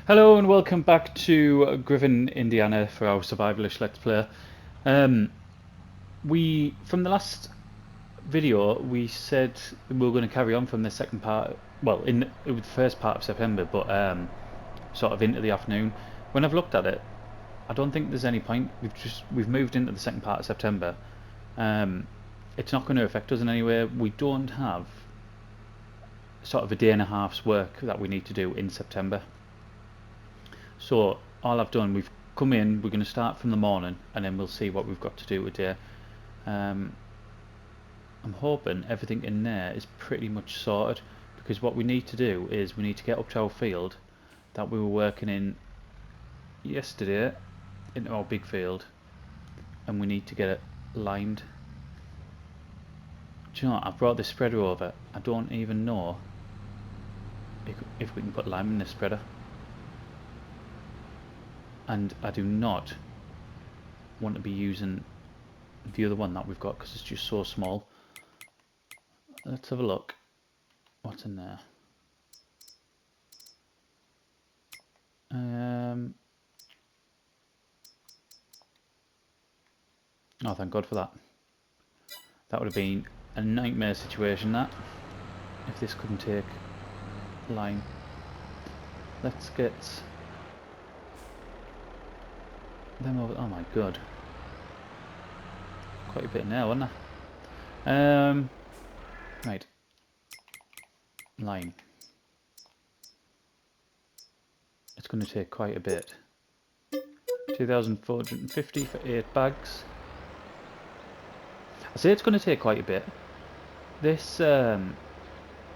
Hello and welcome back to Griffin Indiana for our survivalish let's play. From the last video we said we were going to carry on from the second part, well it was the first part of September, but sort of into the afternoon. When I've looked at it, I don't think there's any point. We've moved into the second part of September. It's not going to affect us in any way. We don't have sort of a day and a half's work that we need to do in September. So all I've done, we've come in, we're going to start from the morning and then we'll see what we've got to do today. I'm hoping everything in there is pretty much sorted, because what we need to do is we need to get up to our field that we were working in yesterday, into our big field, and we need to get it limed. Do you know what? I've brought this spreader over. I don't even know if we can put lime in this spreader. And I do not want to be using the other one that we've got because it's just so small. Let's have a look. What's in there? Oh, thank God for that. That would have been a nightmare situation, that, if this couldn't take lime. Let's get them over. Oh my God. Quite a bit in there, wasn't there? Right. Lime. It's going to take quite a bit. 2,450 for 8 bags. I say it's going to take quite a bit. This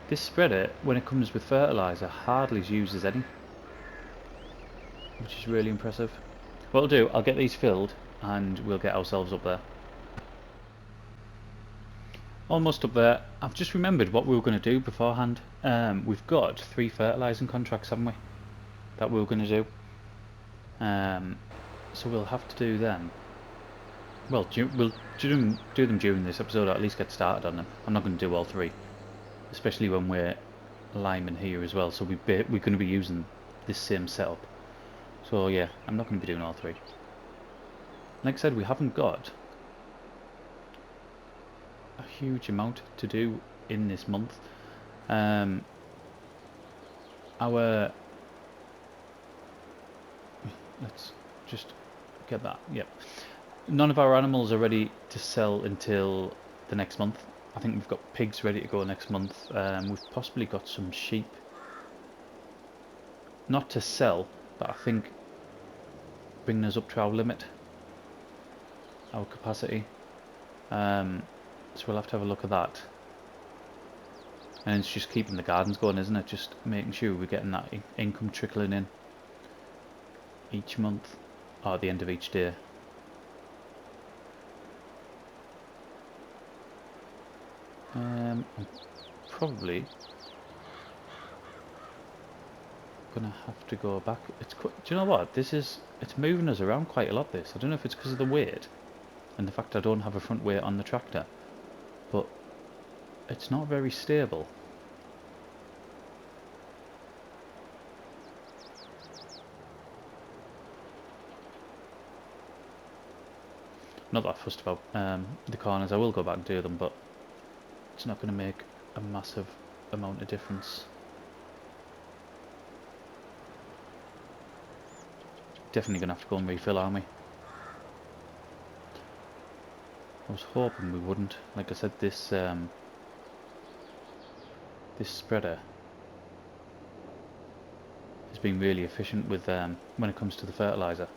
this spreader, when it comes with fertiliser, hardly uses any, which is really impressive. What I'll do, I'll get these filled and we'll get ourselves up there. Almost up there. I've just remembered what we were going to do beforehand. We've got 3 fertilising contracts, haven't we, that we were going to do. So we'll have to do them. Well, we'll do them during this episode, or at least get started on them. I'm not going to do all 3, especially when we're liming here as well. So we're going to be using this same setup. So yeah, I'm not going to be doing all 3. Like I said, we haven't got a huge amount to do in this month. Let's just get that. Yep. None of our animals are ready to sell until the next month. I think we've got pigs ready to go next month. We've possibly got some sheep. Not to sell, but I think bringing us up to our limit, our capacity. So we'll have to have a look at that. And it's just keeping the gardens going, isn't it? Just making sure we're getting that income trickling in each month, or at the end of each day. I'm probably gonna have to go back. Do you know what? It's moving us around quite a lot, this. I don't know if it's because of the weight and the fact I don't have a front weight on the tractor, but it's not very stable. Not that fussed about the corners. I will go back and do them, but it's not going to make a massive amount of difference. Definitely going to have to go and refill, aren't we? I was hoping we wouldn't. Like I said, this spreader has been really efficient with when it comes to the fertiliser.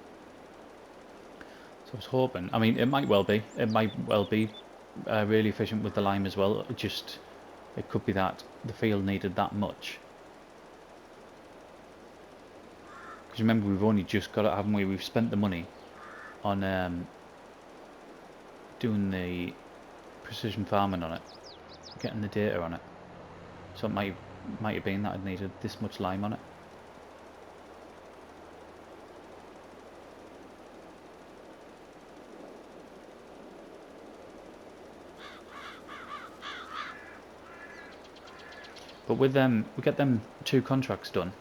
So I was hoping. I mean, it might well be. It might well be really efficient with the lime as well. It could be that the field needed that much. Because remember, we've only just got it, haven't we? We've spent the money on doing the precision farming on it, getting the data on it. So it might have been that it needed this much lime on it. But with them, we get them 2 contracts done,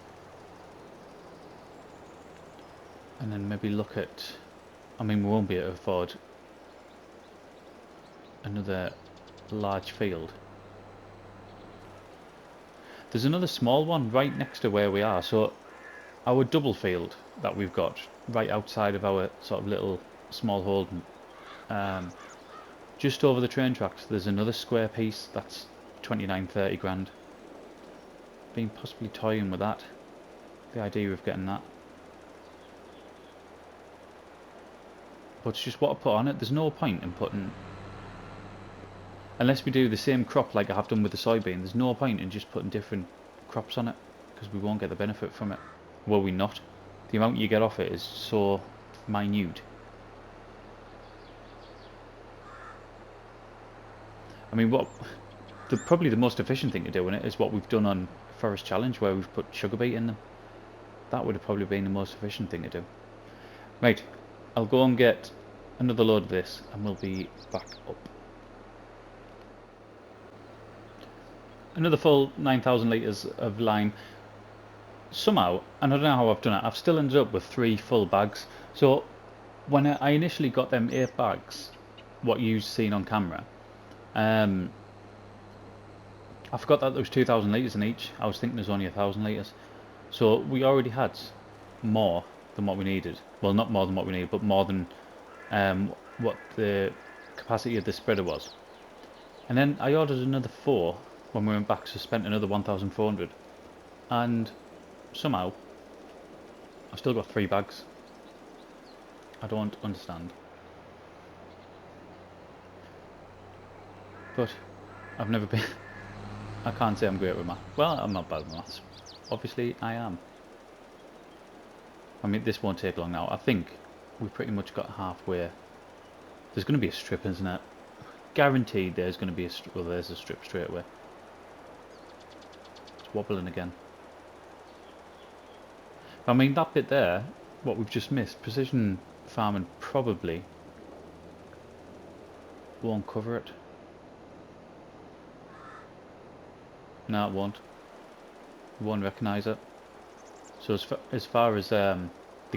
and then maybe look at. I mean, we won't be able to afford another large field. There's another small one right next to where we are. So our double field that we've got right outside of our sort of little small holding, just over the train tracks, there's another square piece that's 29-30 grand. Been possibly toying with that. The idea of getting that. But it's just what I put on it. There's no point in putting, unless we do the same crop like I have done with the soybean, there's no point in just putting different crops on it, because we won't get the benefit from it. Will we not? The amount you get off it is so minute. I mean, probably the most efficient thing to do in it is what we've done on Forest Challenge, where we've put sugar beet in them. That would have probably been the most efficient thing to do. Right, I'll go and get another load of this and we'll be back up. Another full 9,000 litres of lime. Somehow, and I don't know how I've done it, I've still ended up with 3 full bags. So when I initially got them 8 bags, what you've seen on camera, I forgot that there was 2,000 litres in each. I was thinking there's only 1,000 litres. So we already had more than what we needed. Well, not more than what we needed, but more than what the capacity of the spreader was. And then I ordered another 4 when we went back, so spent another 1,400. And somehow, I've still got 3 bags. I don't understand. But I've never been... I can't say I'm great with maths. Well, I'm not bad with maths. Obviously, I am. I mean, this won't take long now. I think we pretty much got halfway. There's going to be a strip, isn't it? Guaranteed there's going to be a strip. Well, there's a strip straight away. It's wobbling again. I mean, that bit there, what we've just missed, precision farming probably won't cover it. No, it won't. We won't recognise it. So as far as the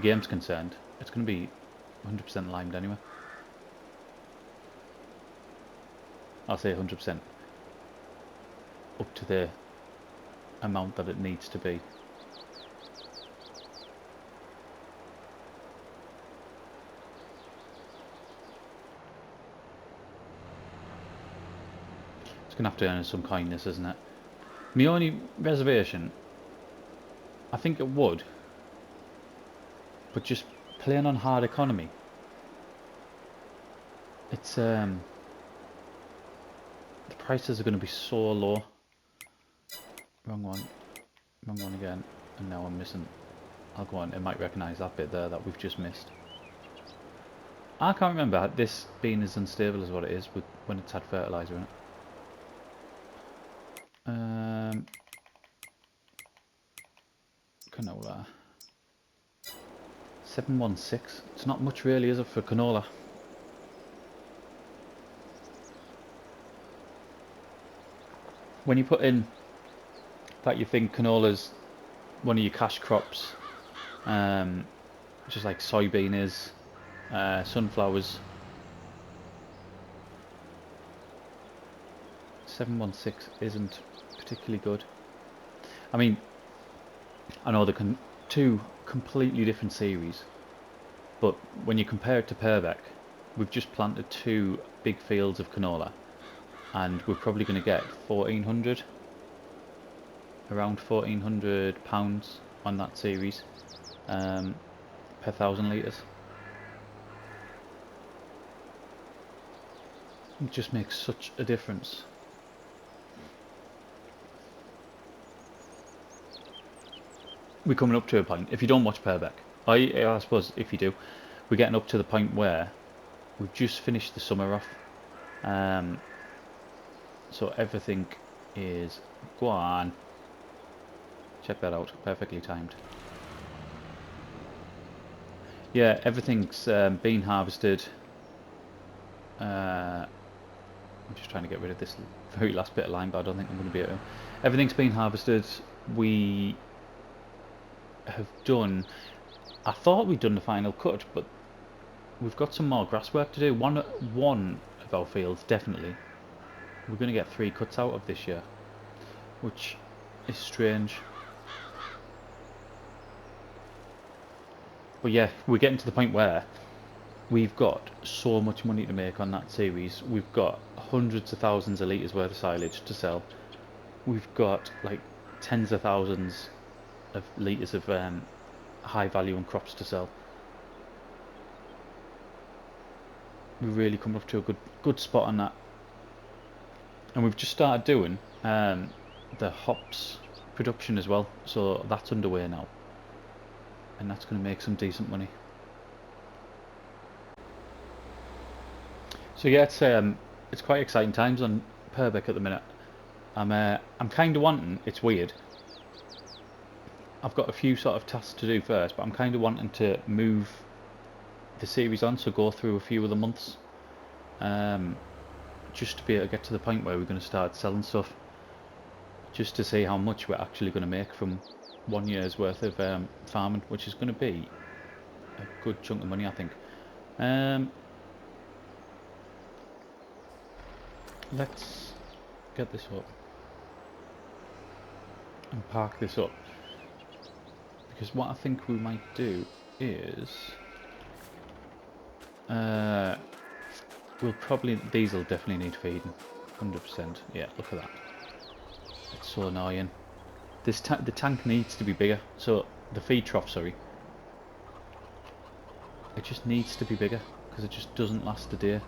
game's concerned, it's going to be 100% limed anyway. I'll say 100% up to the amount that it needs to be. It's going to have to earn some kindness, isn't it? My only reservation, I think it would, but just playing on hard economy, it's the prices are going to be so low. Wrong one again, and now I'm missing. I'll go on, it might recognise that bit there that we've just missed. I can't remember this being as unstable as what it is when it's had fertiliser in it. Canola 716. It's not much really, is it, for canola? When you put in that you think canola's one of your cash crops, just like soybean is, sunflowers. 716 isn't particularly good. I mean, I know they're 2 completely different series, but when you compare it to Purbeck, we've just planted 2 big fields of canola, and we're probably going to get 1,400, around £1,400 on that series, per 1,000 litres. It just makes such a difference. We're coming up to a point, if you don't watch Purbeck, I suppose if you do, we're getting up to the point where we've just finished the summer off, so everything is, go on, check that out, perfectly timed. Yeah, everything's been harvested. I'm just trying to get rid of this very last bit of line, but I don't think I'm going to be able to. Everything's been harvested. We have done... I thought we'd done the final cut, but we've got some more grass work to do. One of our fields, definitely. We're going to get 3 cuts out of this year, which is strange. But yeah, we're getting to the point where we've got so much money to make on that series. We've got hundreds of thousands of litres worth of silage to sell. We've got like tens of thousands of litres of high value and crops to sell. We're really coming up to a good spot on that. And we've just started doing the hops production as well, so that's underway now. And that's going to make some decent money. So yeah, it's quite exciting times on Purbeck at the minute. I'm kind of wanting. It's weird. I've got a few sort of tasks to do first, but I'm kind of wanting to move the series on, so go through a few of the months, just to be able to get to the point where we're going to start selling stuff, just to see how much we're actually going to make from 1 year's worth of farming, which is going to be a good chunk of money, I think. Let's get this up and park this up, because what I think we might do is we'll probably, these will definitely need feeding, 100%. Yeah, look at that. It's so annoying. The tank needs to be bigger, so the feed trough, sorry, it just needs to be bigger because it just doesn't last a day.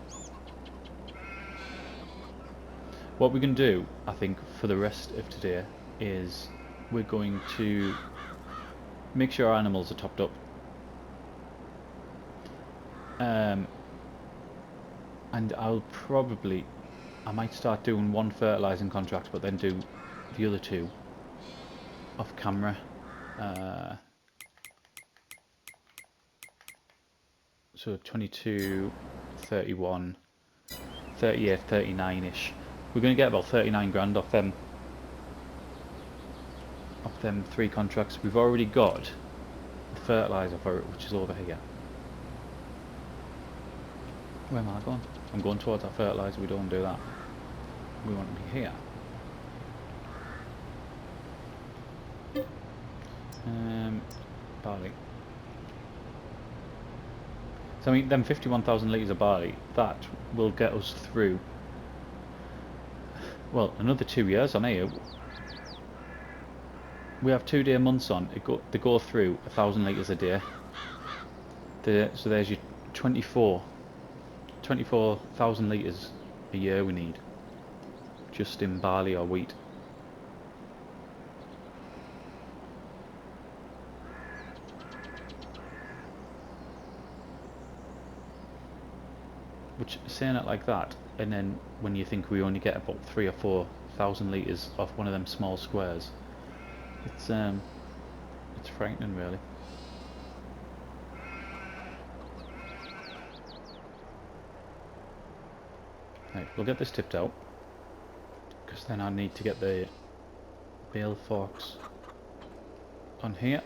What we're going to do, I think, for the rest of today is we're going to make sure our animals are topped up. And I might start doing one fertilising contract, but then do the other 2 off camera. So 22, 31, 38, 39-ish. We're going to get about 39 grand off them 3 contracts. We've already got the fertiliser for it, which is over here. Where am I going? I'm going towards that fertiliser. We don't do that. We want to be here. Barley. So I mean, them 51,000 litres of barley, that will get us through, well, another 2 years on here. We have 2-day months on. They go through 1,000 litres a day. So there's your 24,000 litres a year we need, just in barley or wheat. Which, saying it like that, and then when you think we only get about 3,000 or 4,000 litres off one of them small squares, it's frightening, really. Right, we'll get this tipped out, because then I need to get the bale forks on here,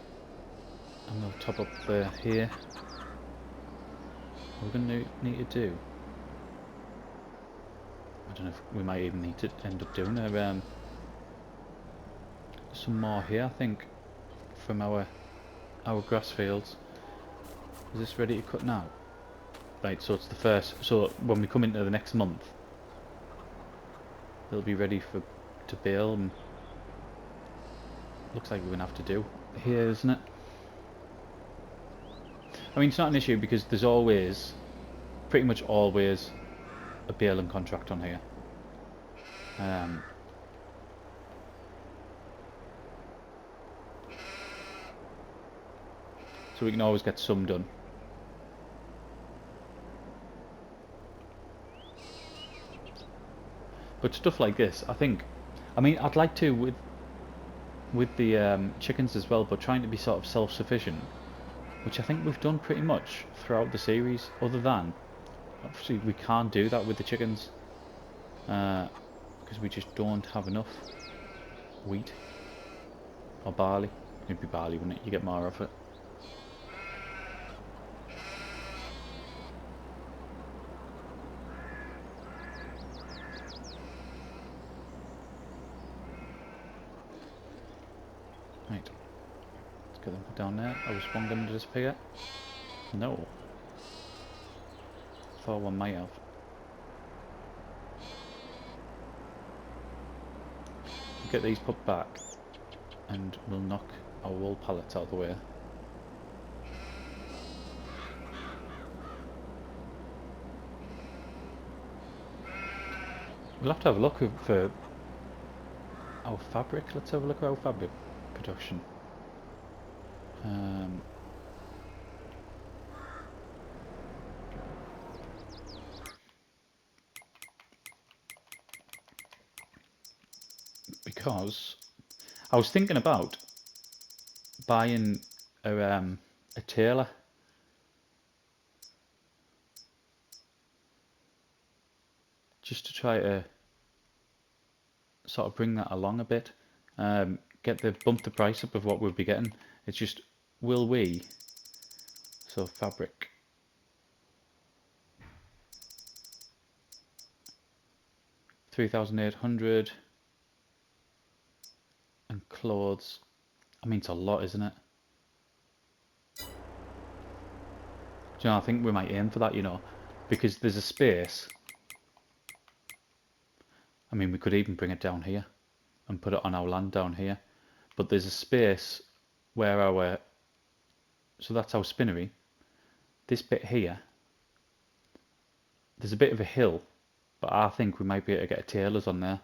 and we'll top up the here. What we're going to need to do, I don't know if we might even need to end up doing some more here, I think, from our grass fields. Is this ready to cut now? Right, so it's the first, so when we come into the next month, it'll be ready to bale, and looks like we're going to have to do here, isn't it? I mean, it's not an issue because there's always, pretty much always, a baling contract on here. So we can always get some done. But stuff like this, I think, I mean, I'd like to with the chickens as well, but trying to be sort of self-sufficient, which I think we've done pretty much throughout the series, other than, obviously we can't do that with the chickens. because we just don't have enough wheat or barley. It'd be barley, wouldn't it? You get more of it. Right, let's get them put down there. I was one going to disappear? No. Thought one might have. Get these put back and we'll knock our wool pallets out of the way. We'll have to have a look for our fabric. Let's have a look at our fabric production. Because I was thinking about buying a tailor. Just to try to sort of bring that along a bit. Bump the price up of what we'll be getting. It's just, will we? So fabric. $3,800 and clothes. I mean, it's a lot, isn't it? Do you know, I think we might aim for that, you know, because there's a space. I mean, we could even bring it down here and put it on our land down here. But there's a space where our, so that's our spinnery. This bit here, there's a bit of a hill, but I think we might be able to get a tailor's on there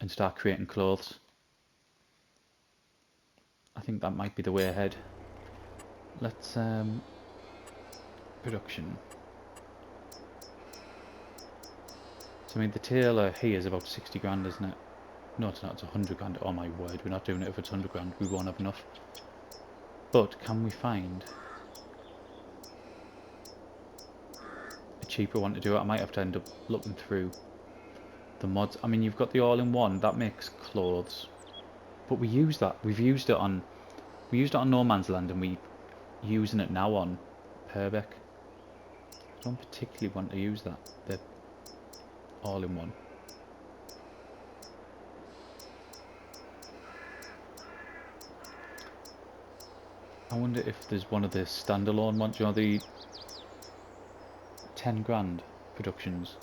and start creating clothes. I think that might be the way ahead. Let's production. So I mean, the tailor here is about 60 grand, isn't it? No, it's not. It's 100 grand. Oh my word, we're not doing it if it's 100 grand. We won't have enough. But can we find a cheaper one to do it? I might have to end up looking through the mods. I mean, you've got the all-in-one that makes clothes, but we use that. We used it on No Man's Land, and we're using it now on Purbeck. I don't particularly want to use that. The all-in-one. I wonder if there's one of the standalone ones, you know, the 10 grand productions.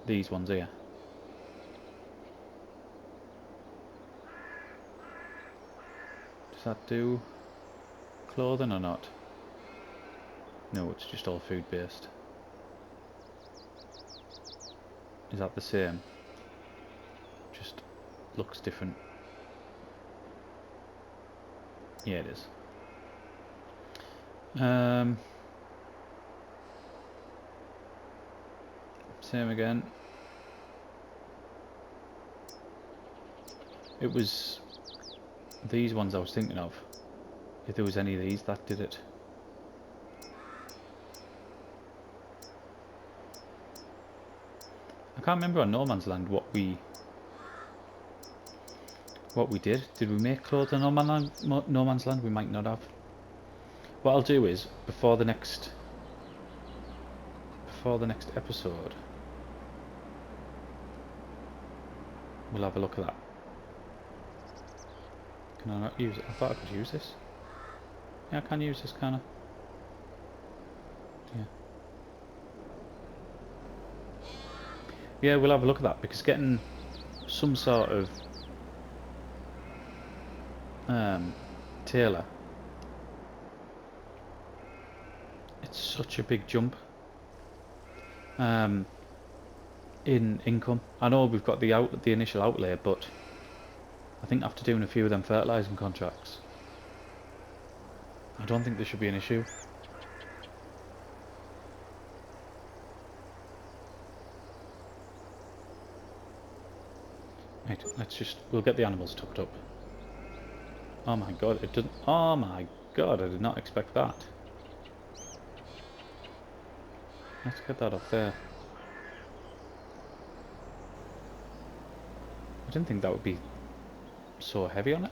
These ones here. Does that do clothing or not? No, it's just all food based. Is that the same? Just looks different. Yeah, it is. Same again. It was these ones I was thinking of. If there was any of these that did it. I can't remember on No Man's Land what we did. Did we make clothes on No Man's Land? We might not have. What I'll do is before the next episode, we'll have a look at that. Can I not use it? I thought I could use this. Yeah, I can use this, can I? Yeah. Yeah, we'll have a look at that, because getting some sort of tailor, it's such a big jump in income. I know we've got the initial outlay, but I think after doing a few of them fertilising contracts, I don't think there should be an issue. Right, we'll get the animals tucked up. Oh my god, it didn't. Oh my god, I did not expect that. Let's get that up there. I didn't think that would be so heavy on it.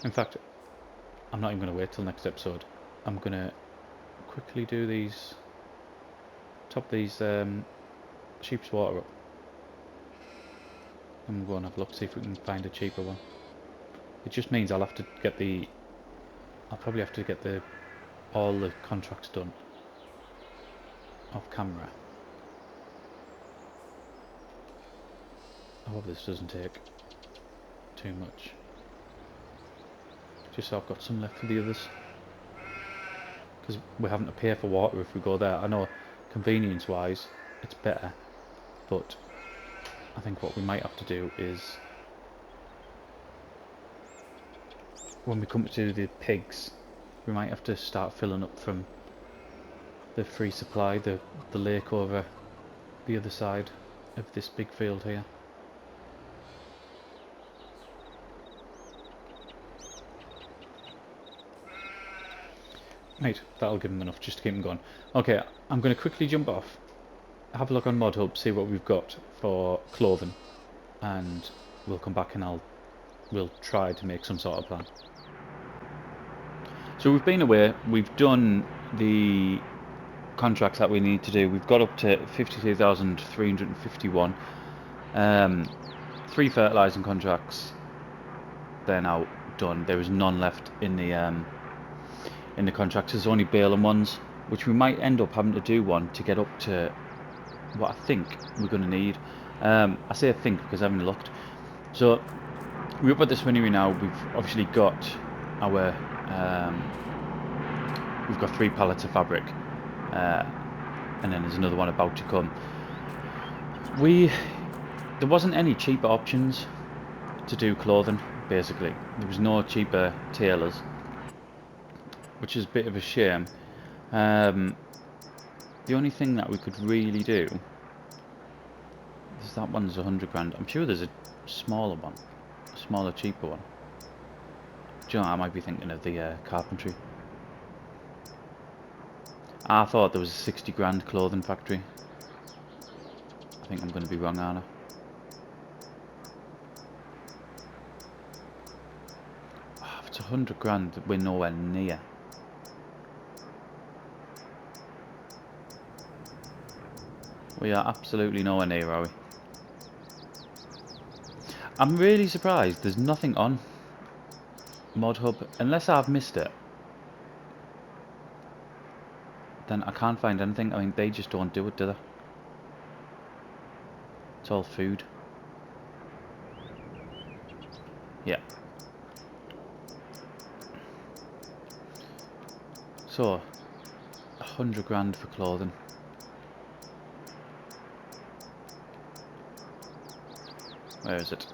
In fact, I'm not even going to wait till next episode. I'm going to quickly do these, top these sheep's water up. And we'll go and have a look, see if we can find a cheaper one. It just means I'll probably have to get all the contracts done off camera. I hope this doesn't take too much. Just so I've got some left for the others. Because we're having to pay for water if we go there. I know convenience wise it's better, but I think what we might have to do is when we come to the pigs, we might have to start filling up from the free supply, the lake over the other side of this big field here. Right, that'll give them enough just to keep them going. Okay, I'm going to quickly jump off, have a look on Mod Hub, see what we've got for clothing, and we'll come back and we'll try to make some sort of plan. So we've been away, we've done the contracts that we need to do. We've got up to 52,351. 3 fertilising contracts, they're now done. There is none left in the contracts. There's only baling ones, which we might end up having to do one to get up to what I think we're going to need. I say I think because I haven't looked. So we're up at the spinnery now. We've obviously got our we've got 3 pallets of fabric, and then there's another one about to come. There wasn't any cheaper options to do clothing. Basically, there was no cheaper tailors, which is a bit of a shame. The only thing that we could really do is that one's 100 grand. I'm sure there's a smaller one, a smaller, cheaper one. Do you know what, I might be thinking of the carpentry. I thought there was a 60 grand clothing factory. I think I'm going to be wrong, aren't I? Oh, if it's 100 grand, we're nowhere near. We are absolutely nowhere near, are we? I'm really surprised there's nothing on Mod Hub, unless I've missed it. Then I can't find anything. I mean, they just don't do it, do they? It's all food. Yeah. So, 100 grand for clothing. Where is it?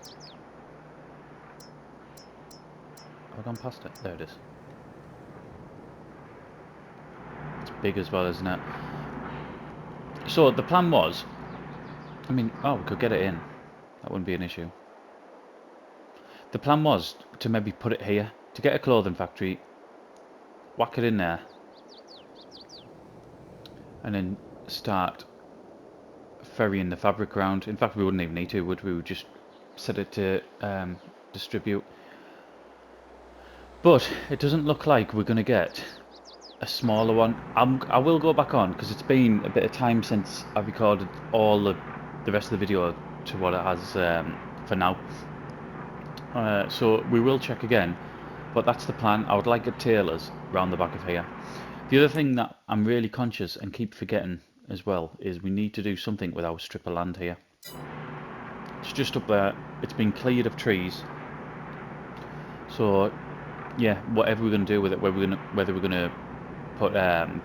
Have I gone past it? There it is. It's big as well, isn't it? So the plan was, I mean, oh, we could get it in. That wouldn't be an issue. The plan was to maybe put it here, to get a clothing factory, whack it in there, and then start ferrying the fabric around. In fact, we wouldn't even need to, would we? We would just set it to distribute. But it doesn't look like we're going to get a smaller one. I will go back on, because it's been a bit of time since I recorded all the rest of the video to what it has for now. So we will check again, but that's the plan. I would like a tailor's round the back of here. The other thing that I'm really conscious and keep forgetting as well is we need to do something with our strip of land here. It's just up there. It's been cleared of trees. So yeah, whatever we're going to do with it, whether we're going to put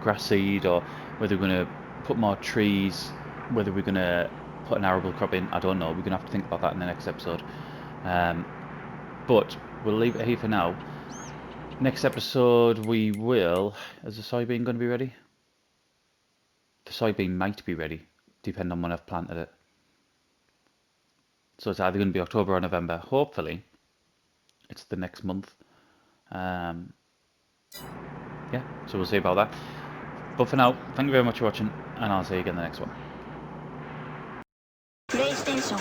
grass seed, or whether we're going to put more trees, whether we're going to put an arable crop in, I don't know. We're going to have to think about that in the next episode. But we'll leave it here for now. Next episode we will... Is the soybean going to be ready? The soybean might be ready, depending on when I've planted it. So it's either going to be October or November. Hopefully it's the next month. Yeah, so we'll see about that. But for now, thank you very much for watching, and I'll see you again in the next one. PlayStation